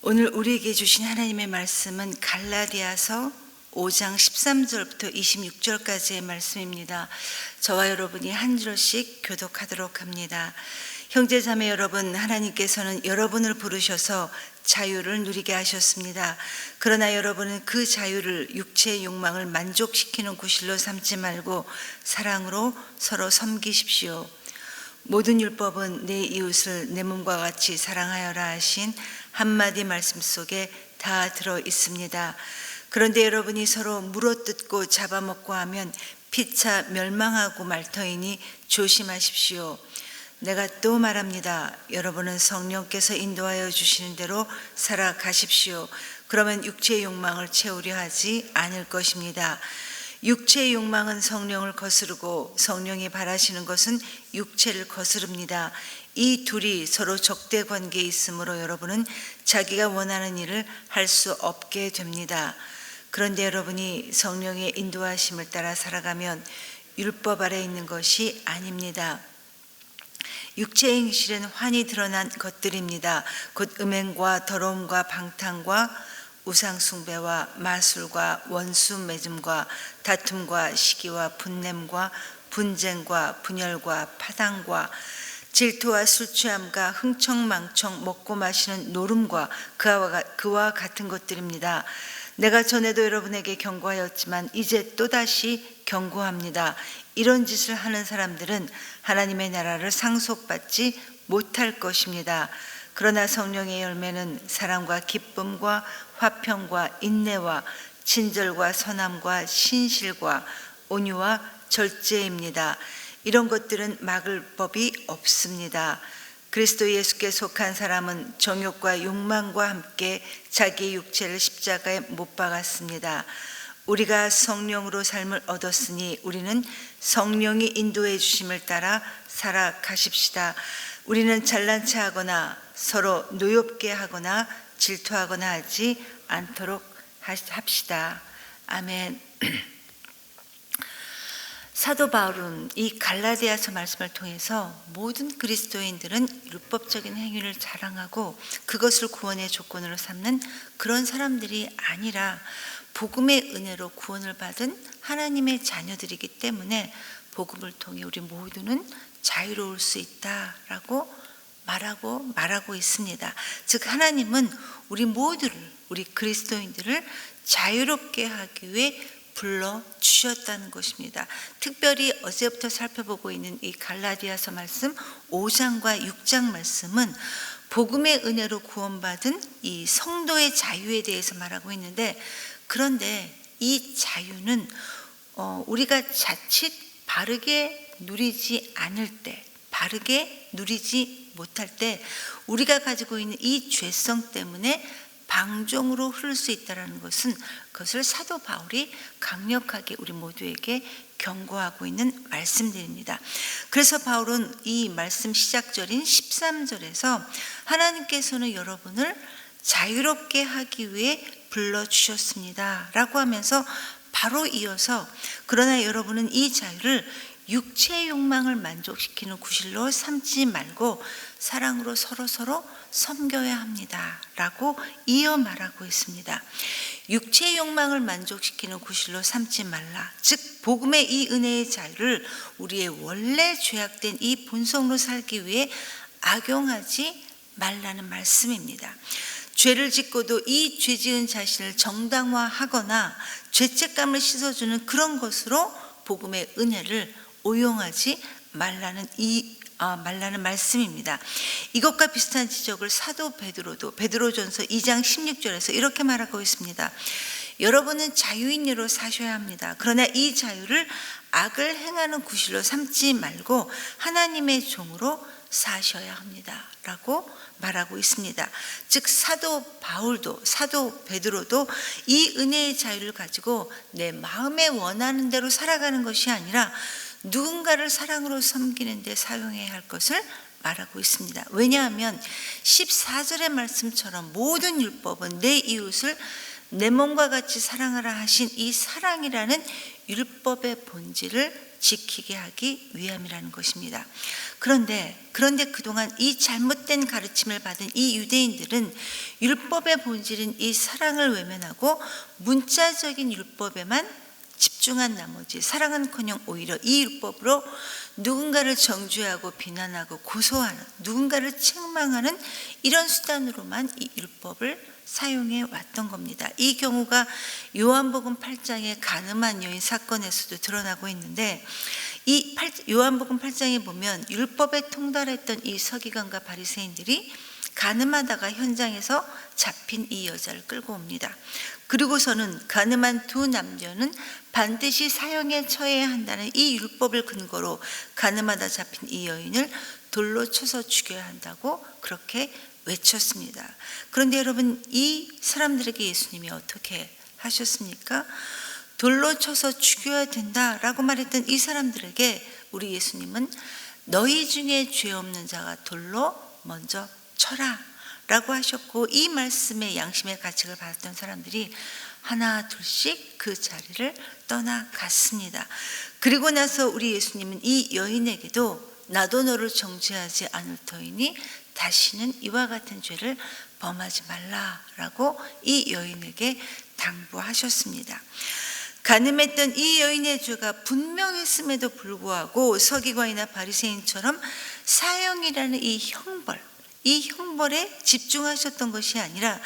오늘 우리에게 주신 하나님의 말씀은 갈라디아서 5장 13절부터 26절까지의 말씀입니다. 저와 여러분이 한 절씩 교독하도록 합니다. 형제자매 여러분, 하나님께서는 여러분을 부르셔서 자유를 누리게 하셨습니다. 그러나 여러분은 그 자유를 육체의 욕망을 만족시키는 구실로 삼지 말고 사랑으로 서로 섬기십시오. 모든 율법은 내 이웃을 내 몸과 같이 사랑하여라 하신 한마디 말씀 속에 다 들어 있습니다. 그런데 여러분이 서로 물어뜯고 잡아먹고 하면 피차 멸망하고 말 터이니 조심하십시오. 내가 또 말합니다. 여러분은 성령께서 인도하여 주시는 대로 살아가십시오. 그러면 육체의 욕망을 채우려 하지 않을 것입니다. 육체의 욕망은 성령을 거스르고 성령이 바라시는 것은 육체를 거스릅니다. 이 둘이 서로 적대 관계에 있으므로 여러분은 자기가 원하는 일을 할 수 없게 됩니다. 그런데 여러분이 성령의 인도하심을 따라 살아가면 율법 아래 있는 것이 아닙니다. 육체의 행실은 환히 드러난 것들입니다. 곧 음행과 더러움과 방탕과 우상숭배와 마술과 원수 맺음과 다툼과 시기와 분냄과 분쟁과 분열과 파당과 질투와 술취함과 흥청망청 먹고 마시는 노름과 그와 같은 것들입니다. 내가 전에도 여러분에게 경고하였지만 이제 또다시 경고합니다. 이런 짓을 하는 사람들은 하나님의 나라를 상속받지 못할 것입니다. 그러나 성령의 열매는 사랑과 기쁨과 화평과 인내와 친절과 선함과 신실과 온유와 절제입니다. 이런 것들은 막을 법이 없습니다. 그리스도 예수께 속한 사람은 정욕과 욕망과 함께 자기 육체를 십자가에 못 박았습니다. 우리가 성령으로 삶을 얻었으니 우리는 성령이 인도해 주심을 따라 살아가십시다. 우리는 잘난 체하거나 서로 노엽게 하거나 질투하거나 하지 않도록 합시다. 아멘. 사도 바울은 이 갈라디아서 말씀을 통해서 모든 그리스도인들은 율법적인 행위를 자랑하고 그것을 구원의 조건으로 삼는 그런 사람들이 아니라 복음의 은혜로 구원을 받은 하나님의 자녀들이기 때문에 복음을 통해 우리 모두는 자유로울 수 있다라고 말하고 있습니다. 즉 하나님은 우리 모두를, 우리 그리스도인들을 자유롭게 하기 위해 불러주셨다는 것입니다. 특별히 어제부터 살펴보고 있는 이 갈라디아서 말씀 5장과 6장 말씀은 복음의 은혜로 구원받은 이 성도의 자유에 대해서 말하고 있는데, 그런데 이 자유는 우리가 자칫 바르게 누리지 않을 때, 바르게 누리지 못할 때 우리가 가지고 있는 이 죄성 때문에 방종으로 흐를 수 있다는 것은 그것을 사도 바울이 강력하게 우리 모두에게 경고하고 있는 말씀들입니다. 그래서 바울은 이 말씀 시작절인 13절에서 하나님께서는 여러분을 자유롭게 하기 위해 불러주셨습니다 라고 하면서 바로 이어서 그러나 여러분은 이 자유를 육체의 욕망을 만족시키는 구실로 삼지 말고 사랑으로 서로 섬겨야 합니다 라고 이어 말하고 있습니다. 육체의 욕망을 만족시키는 구실로 삼지 말라, 즉 복음의 이 은혜의 자유를 우리의 원래 죄악된 이 본성으로 살기 위해 악용하지 말라는 말씀입니다. 죄를 짓고도 이 죄지은 자신을 정당화하거나 죄책감을 씻어주는 그런 것으로 복음의 은혜를 오용하지 말라는 말씀입니다. 이것과 비슷한 지적을 사도 베드로전서 2장 16절에서 이렇게 말하고 있습니다. 여러분은 자유인으로 사셔야 합니다. 그러나 이 자유를 악을 행하는 구실로 삼지 말고 하나님의 종으로 사셔야 합니다 라고 말하고 있습니다. 즉 사도 바울도 사도 베드로도 이 은혜의 자유를 가지고 내 마음에 원하는 대로 살아가는 것이 아니라 누군가를 사랑으로 섬기는 데 사용해야 할 것을 말하고 있습니다. 왜냐하면 14절의 말씀처럼 모든 율법은 내 이웃을 내 몸과 같이 사랑하라 하신 이 사랑이라는 율법의 본질을 지키게 하기 위함이라는 것입니다. 그런데 그동안 이 잘못된 가르침을 받은 이 유대인들은 율법의 본질인 이 사랑을 외면하고 문자적인 율법에만 집중한 나머지 사랑은커녕 오히려 이 율법으로 누군가를 정죄하고 비난하고 고소하는, 누군가를 책망하는 이런 수단으로만 이 율법을 사용해 왔던 겁니다. 이 경우가 요한복음 8장의 간음한 여인 사건에서도 드러나고 있는데, 이 요한복음 8장에 보면 율법에 통달했던 이 서기관과 바리새인들이 간음하다가 현장에서 잡힌 이 여자를 끌고 옵니다. 그리고서는 간음한 두 남녀는 반드시 사형에 처해야 한다는 이 율법을 근거로 간음하다 잡힌 이 여인을 돌로 쳐서 죽여야 한다고 그렇게 외쳤습니다. 그런데 여러분, 이 사람들에게 예수님이 어떻게 하셨습니까? 돌로 쳐서 죽여야 된다라고 말했던 이 사람들에게 우리 예수님은 너희 중에 죄 없는 자가 돌로 먼저 쳐라 라고 하셨고, 이 말씀에 양심의 가책을 받았던 사람들이 하나 둘씩 그 자리를 떠나갔습니다. 그리고 나서 우리 예수님은 이 여인에게도 나도 너를 정죄하지 않을 터이니 다시는 이와 같은 죄를 범하지 말라라고 이 여인에게 당부하셨습니다. 간음했던 이 여인의 죄가 분명했음에도 불구하고 서기관이나 바리새인처럼 사형이라는 이 형벌에 집중하셨던 것이 아니라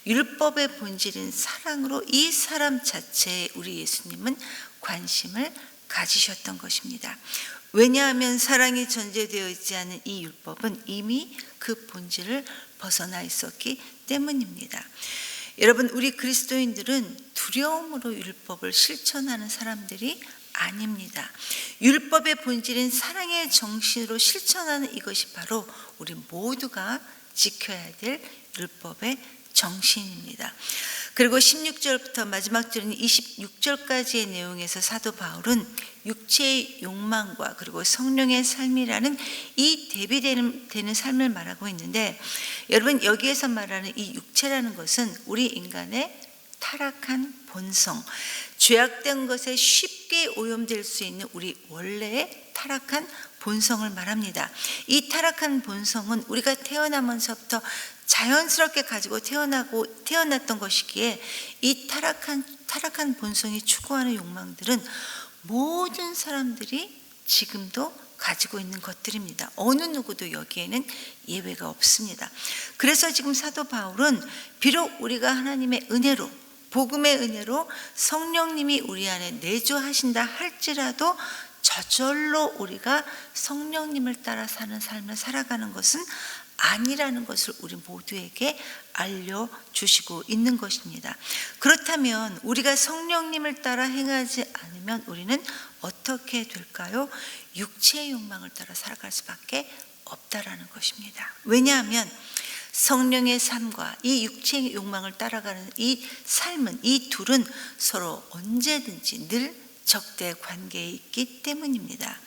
율법의 본질인 사랑으로 이 사람 자체에 우리 예수님은 관심을 가지셨던 것입니다. 왜냐하면 사랑이 전제되어 있지 않은 이 율법은 이미 그 본질을 벗어나 있었기 때문입니다. 여러분, 우리 그리스도인들은 두려움으로 율법을 실천하는 사람들이 아닙니다. 율법의 본질인 사랑의 정신으로 실천하는 이것이 바로 우리 모두가 지켜야 될 율법의 정신입니다. 그리고 16절부터 마지막 절인 26절까지의 내용에서 사도 바울은 육체의 욕망과 그리고 성령의 삶이라는 이 대비되는 삶을 말하고 있는데, 여러분, 여기에서 말하는 이 육체라는 것은 우리 인간의 타락한 본성, 죄악된 것에 쉽게 오염될 수 있는 우리 원래의 타락한 본성을 말합니다. 이 타락한 본성은 우리가 태어나면서부터 자연스럽게 가지고 태어났던 것이기에 이 타락한 본성이 추구하는 욕망들은 모든 사람들이 지금도 가지고 있는 것들입니다. 어느 누구도 여기에는 예외가 없습니다. 그래서 지금 사도 바울은 비록 우리가 하나님의 은혜로, 복음의 은혜로 성령님이 우리 안에 내주하신다 할지라도 저절로 우리가 성령님을 따라 사는 삶을 살아가는 것은 아니라는 것을 우리 모두에게 알려주시고 있는 것입니다. 그렇다면 우리가 성령님을 따라 행하지 않으면 우리는 어떻게 될까요? 육체의 욕망을 따라 살아갈 수밖에 없다라는 것입니다. 왜냐하면 성령의 삶과 이 육체의 욕망을 따라가는 이 삶은, 이 둘은 서로 언제든지 늘 적대 관계에 있기 때문입니다.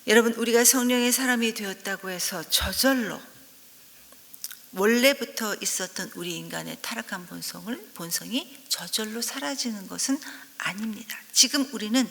여러분, 우리가 성령의 사람이 되었다고 해서 저절로 원래부터 있었던 우리 인간의 타락한 본성이 저절로 사라지는 것은 아닙니다. 지금 우리는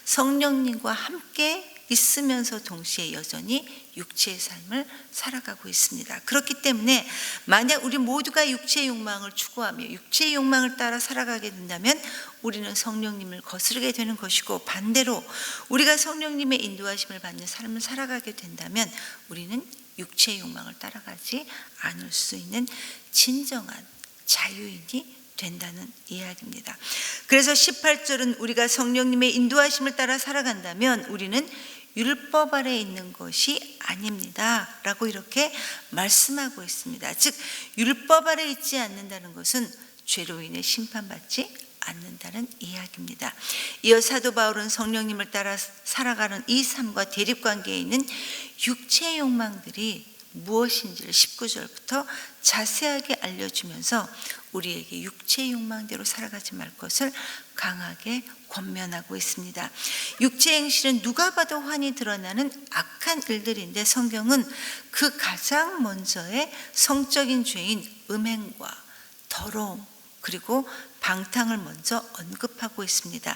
성령님과 함께 있으면서 동시에 여전히 육체의 삶을 살아가고 있습니다. 그렇기 때문에 만약 우리 모두가 육체의 욕망을 추구하며 육체의 욕망을 따라 살아가게 된다면 우리는 성령님을 거스르게 되는 것이고, 반대로 우리가 성령님의 인도하심을 받는 삶을 살아가게 된다면 우리는 육체의 욕망을 따라가지 않을 수 있는 진정한 자유인이 된다는 이야기입니다. 그래서 18절은 우리가 성령님의 인도하심을 따라 살아간다면 우리는 율법 아래 있는 것이 아닙니다 라고 이렇게 말씀하고 있습니다. 즉, 율법 아래 있지 않는다는 것은 죄로 인해 심판받지 않는다는 이야기입니다. 이어 사도 바울은 성령님을 따라 살아가는 이 삶과 대립관계에 있는 육체의 욕망들이 무엇인지를 19절부터 자세하게 알려주면서 우리에게 육체의 욕망대로 살아가지 말 것을 강하게 권면하고 있습니다. 육체의 행실은 누가 봐도 환히 드러나는 악한 일들인데, 성경은 그 가장 먼저의 성적인 죄인 음행과 더러움, 그리고 방탕을 먼저 언급하고 있습니다.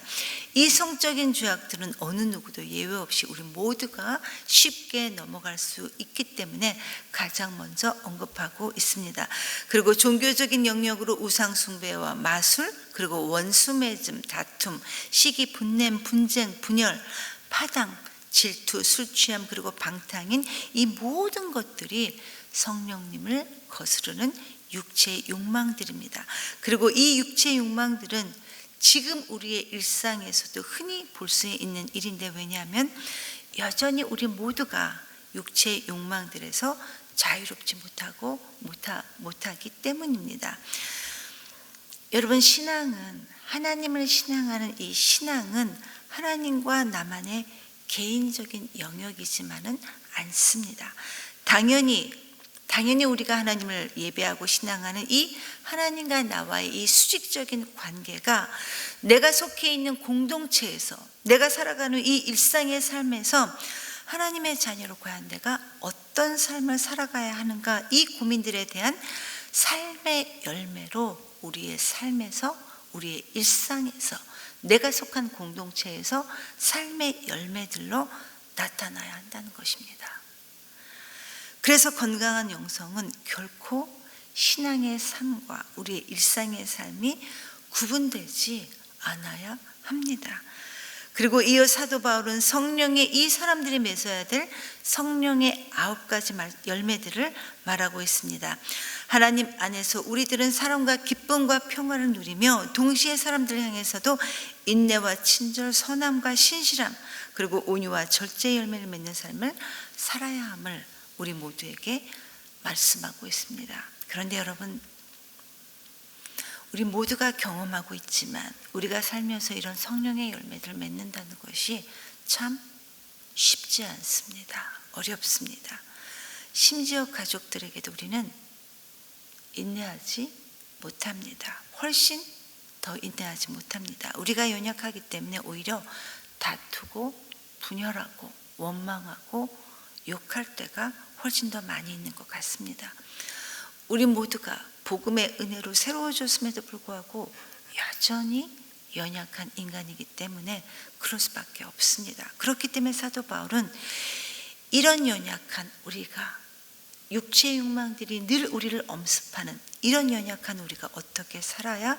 이 성적인 죄악들은 어느 누구도 예외 없이 우리 모두가 쉽게 넘어갈 수 있기 때문에 가장 먼저 언급하고 있습니다. 그리고 종교적인 영역으로 우상 숭배와 마술, 그리고 원수 맺음, 다툼, 시기, 분냄, 분쟁, 분열, 파당, 질투, 술 취함, 그리고 방탕인 이 모든 것들이 성령님을 거스르는 육체의 욕망들입니다. 그리고 이 육체의 욕망들은 지금 우리의 일상에서도 흔히 볼 수 있는 일인데, 왜냐하면 여전히 우리 모두가 육체의 욕망들에서 자유롭지 못하기 때문입니다. 여러분, 신앙은, 하나님을 신앙하는 이 신앙은 하나님과 나만의 개인적인 영역이지만은 않습니다. 당연히 우리가 하나님을 예배하고 신앙하는 이 하나님과 나와의 이 수직적인 관계가 내가 속해 있는 공동체에서, 내가 살아가는 이 일상의 삶에서 하나님의 자녀로 과연 내가 어떤 삶을 살아가야 하는가, 이 고민들에 대한 삶의 열매로 우리의 삶에서, 우리의 일상에서, 내가 속한 공동체에서 삶의 열매들로 나타나야 한다는 것입니다. 그래서 건강한 영성은 결코 신앙의 삶과 우리의 일상의 삶이 구분되지 않아야 합니다. 그리고 이어 사도 바울은 성령의, 이 사람들이 맺어야 될 성령의 9가지 열매들을 말하고 있습니다. 하나님 안에서 우리들은 사랑과 기쁨과 평화를 누리며 동시에 사람들을 향해서도 인내와 친절, 선함과 신실함, 그리고 온유와 절제의 열매를 맺는 삶을 살아야 함을 우리 모두에게 말씀하고 있습니다. 그런데 여러분, 우리 모두가 경험하고 있지만 우리가 살면서 이런 성령의 열매들을 맺는다는 것이 참 쉽지 않습니다. 어렵습니다. 심지어 가족들에게도 우리는 인내하지 못합니다. 훨씬 더 인내하지 못합니다. 우리가 연약하기 때문에 오히려 다투고 분열하고 원망하고 욕할 때가 훨씬 더 많이 있는 것 같습니다. 우리 모두가 복음의 은혜로 새로워졌음에도 불구하고 여전히 연약한 인간이기 때문에 그럴 수밖에 없습니다. 그렇기 때문에 사도 바울은 이런 연약한 우리가, 육체의 욕망들이 늘 우리를 엄습하는 이런 연약한 우리가 어떻게 살아야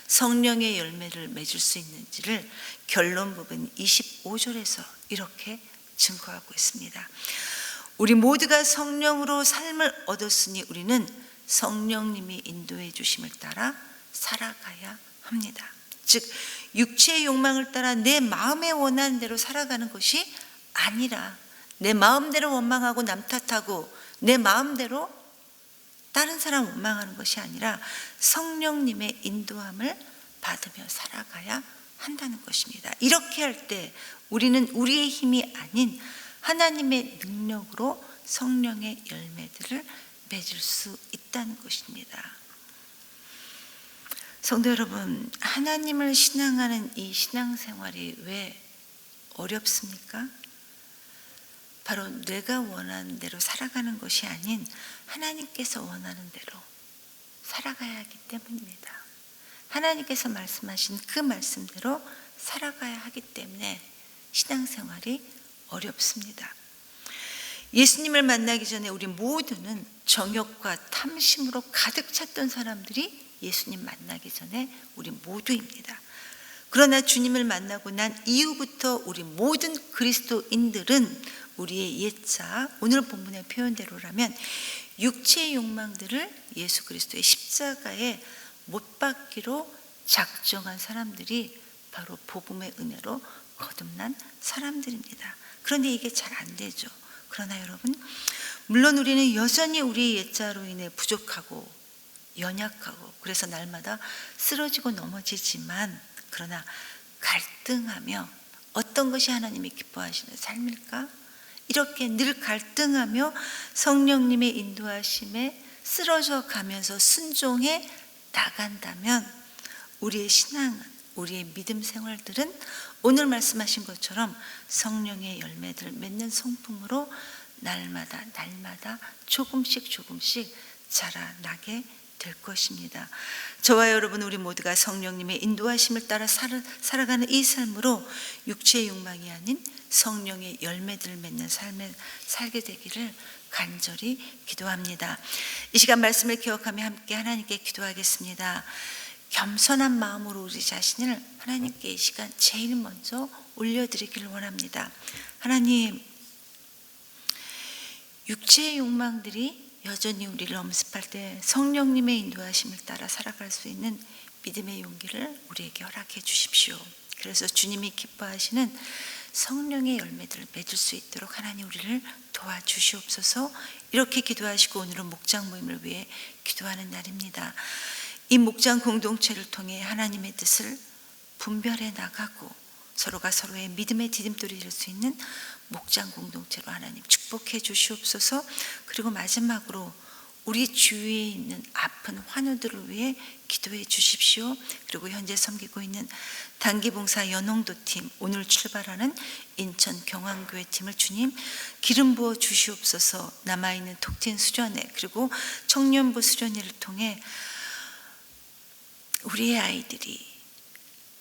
성령의 열매를 맺을 수 있는지를 결론 부분 25절에서 이렇게 증거하고 있습니다. 우리 모두가 성령으로 삶을 얻었으니 우리는 성령님이 인도해 주심을 따라 살아가야 합니다. 즉, 육체의 욕망을 따라 내 마음에 원하는 대로 살아가는 것이 아니라, 내 마음대로 원망하고 남 탓하고 내 마음대로 다른 사람 원망하는 것이 아니라 성령님의 인도함을 받으며 살아가야 한다는 것입니다. 이렇게 할 때 우리는 우리의 힘이 아닌 하나님의 능력으로 성령의 열매들을 맺을 수 있다는 것입니다. 성도 여러분, 하나님을 신앙하는 이 신앙생활이 왜 어렵습니까? 바로 내가 원하는 대로 살아가는 것이 아닌 하나님께서 원하는 대로 살아가야 하기 때문입니다. 하나님께서 말씀하신 그 말씀대로 살아가야 하기 때문에 신앙생활이 어렵습니다. 예수님을 만나기 전에 우리 모두는 정욕과 탐심으로 가득 찼던 사람들이 예수님 만나기 전에 우리 모두입니다. 그러나 주님을 만나고 난 이후부터 우리 모든 그리스도인들은 우리의 옛자, 오늘 본문의 표현대로라면 육체의 욕망들을 예수 그리스도의 십자가에 못 박기로 작정한 사람들이 바로 복음의 은혜로 거듭난 사람들입니다. 그런데 이게 잘 안 되죠. 그러나 여러분, 물론 우리는 여전히 우리의 옛자로 인해 부족하고 연약하고 그래서 날마다 쓰러지고 넘어지지만, 그러나 갈등하며 어떤 것이 하나님이 기뻐하시는 삶일까? 이렇게 늘 갈등하며 성령님의 인도하심에 쓰러져 가면서 순종해 나간다면 우리의 신앙은, 우리의 믿음 생활들은 오늘 말씀하신 것처럼 성령의 열매들을 맺는 성품으로 날마다 조금씩 자라나게 될 것입니다. 저와 여러분 우리 모두가 성령님의 인도하심을 따라 살아가는 이 삶으로 육체의 욕망이 아닌 성령의 열매들을 맺는 삶을 살게 되기를 간절히 기도합니다. 이 시간 말씀을 기억하며 함께 하나님께 기도하겠습니다. 겸손한 마음으로 우리 자신을 하나님께 이 시간 제일 먼저 올려드리기를 원합니다. 하나님, 육체의 욕망들이 여전히 우리를 엄습할 때 성령님의 인도하심을 따라 살아갈 수 있는 믿음의 용기를 우리에게 허락해 주십시오. 그래서 주님이 기뻐하시는 성령의 열매들을 맺을 수 있도록 하나님 우리를 도와주시옵소서. 이렇게 기도하시고 오늘은 목장 모임을 위해 기도하는 날입니다. 이 목장 공동체를 통해 하나님의 뜻을 분별해 나가고 서로가 서로의 믿음의 디딤돌이 될 수 있는 목장 공동체로 하나님 축복해 주시옵소서. 그리고 마지막으로 우리 주위에 있는 아픈 환우들을 위해 기도해 주십시오. 그리고 현재 섬기고 있는 단기봉사 연홍도팀, 오늘 출발하는 인천 경황교회 팀을 주님 기름 부어 주시옵소서. 남아있는 톡틴 수련회 그리고 청년부 수련회를 통해 우리의 아이들이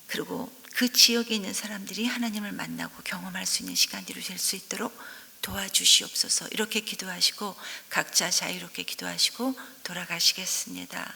그리고 그 지역에 있는 사람들이 하나님을 만나고 경험할 수 있는 시간들이 될 수 있도록 도와주시옵소서. 이렇게 기도하시고 각자 자유롭게 기도하시고 돌아가시겠습니다.